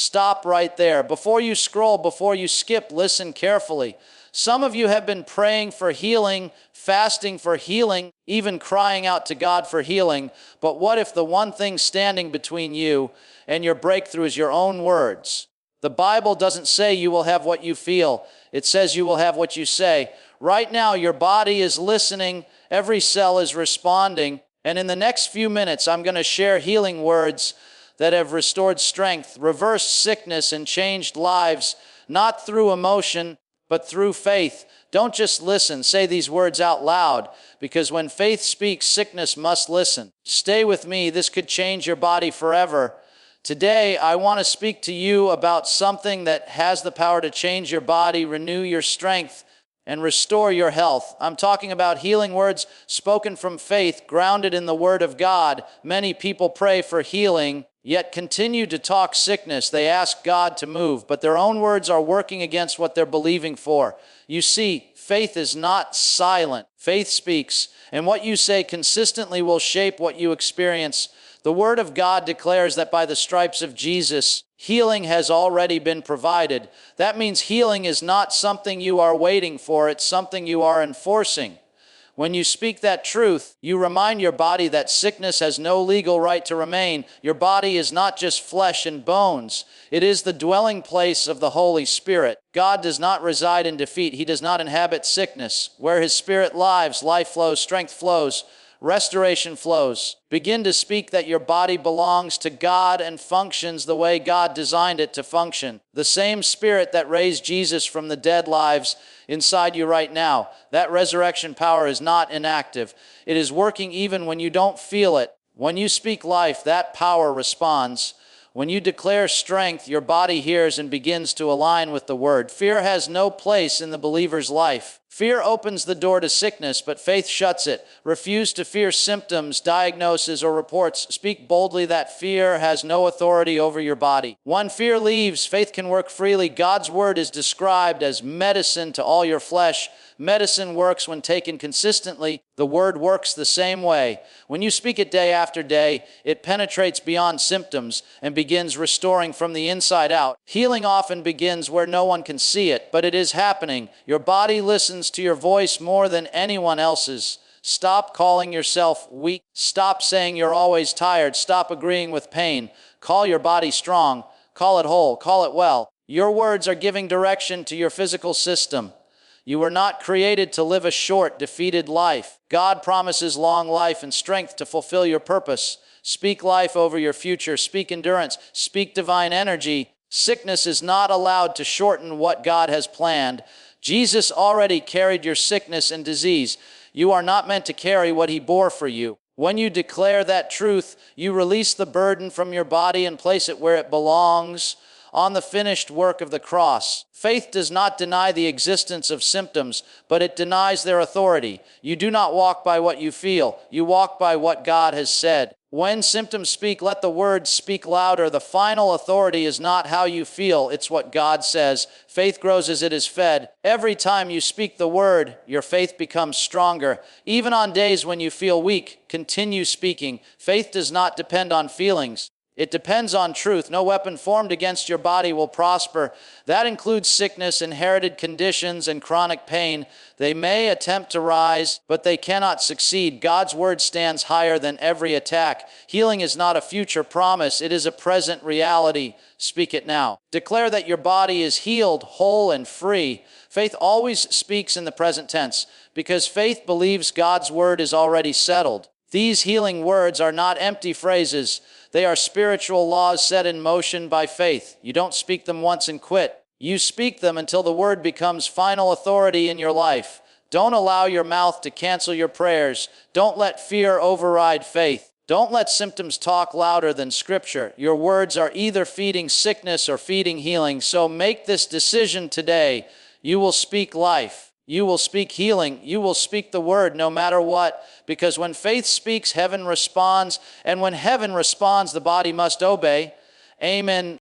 Stop right there. Before you scroll, before you skip, listen carefully. Some of you have been praying for healing, fasting for healing, even crying out to God for healing. But what if the one thing standing between you and your breakthrough is your own words? The Bible doesn't say you will have what you feel. It says you will have what you say. Right now, your body is listening. Every cell is responding. And in the next few minutes, I'm going to share healing words that have restored strength, reversed sickness, and changed lives, not through emotion, but through faith. Don't just listen. Say these words out loud, because when faith speaks, sickness must listen. Stay with me. This could change your body forever. Today, I want to speak to you about something that has the power to change your body, renew your strength, and restore your health. I'm talking about healing words spoken from faith, grounded in the Word of God. Many people pray for healing, yet continue to talk sickness. They ask God to move, but their own words are working against what they're believing for. You see, faith is not silent. Faith speaks, and what you say consistently will shape what you experience. The Word of God declares that by the stripes of Jesus, healing has already been provided. That means healing is not something you are waiting for, it's something you are enforcing. When you speak that truth, you remind your body that sickness has no legal right to remain. Your body is not just flesh and bones. It is the dwelling place of the Holy Spirit. God does not reside in defeat. He does not inhabit sickness. Where His Spirit lives, life flows, strength flows, restoration flows. Begin to speak that your body belongs to God and functions the way God designed it to function. The same Spirit that raised Jesus from the dead lives inside you right now. That resurrection power is not inactive. It is working even when you don't feel it. When you speak life, that power responds. When you declare strength, your body hears and begins to align with the Word. Fear has no place in the believer's life. Fear opens the door to sickness, but faith shuts it. Refuse to fear symptoms, diagnoses, or reports. Speak boldly that fear has no authority over your body. When fear leaves, faith can work freely. God's Word is described as medicine to all your flesh. Medicine works when taken consistently. The Word works the same way. When you speak it day after day, it penetrates beyond symptoms and begins restoring from the inside out. Healing often begins where no one can see it, but it is happening. Your body listens to your voice more than anyone else's. Stop calling yourself weak. Stop saying you're always tired. Stop agreeing with pain. Call your body strong. Call it whole. Call it well. Your words are giving direction to your physical system. You were not created to live a short, defeated life. God promises long life and strength to fulfill your purpose. Speak life over your future. Speak endurance. Speak divine energy. Sickness is not allowed to shorten what God has planned. Jesus already carried your sickness and disease. You are not meant to carry what He bore for you. When you declare that truth, you release the burden from your body and place it where it belongs, on the finished work of the cross. Faith does not deny the existence of symptoms, but it denies their authority. You do not walk by what you feel. You walk by what God has said. When symptoms speak, let the Word speak louder. The final authority is not how you feel, it's what God says. Faith grows as it is fed. Every time you speak the Word, your faith becomes stronger. Even on days when you feel weak, continue speaking. Faith does not depend on feelings. It depends on truth. No weapon formed against your body will prosper. That includes sickness, inherited conditions, and chronic pain. They may attempt to rise, but they cannot succeed. God's Word stands higher than every attack. Healing is not a future promise. It is a present reality. Speak it now. Declare that your body is healed, whole, and free. Faith always speaks in the present tense, because faith believes God's Word is already settled. These healing words are not empty phrases. They are spiritual laws set in motion by faith. You don't speak them once and quit. You speak them until the Word becomes final authority in your life. Don't allow your mouth to cancel your prayers. Don't let fear override faith. Don't let symptoms talk louder than Scripture. Your words are either feeding sickness or feeding healing. So make this decision today. You will speak life. You will speak healing. You will speak the Word no matter what. Because when faith speaks, heaven responds. And when heaven responds, the body must obey. Amen.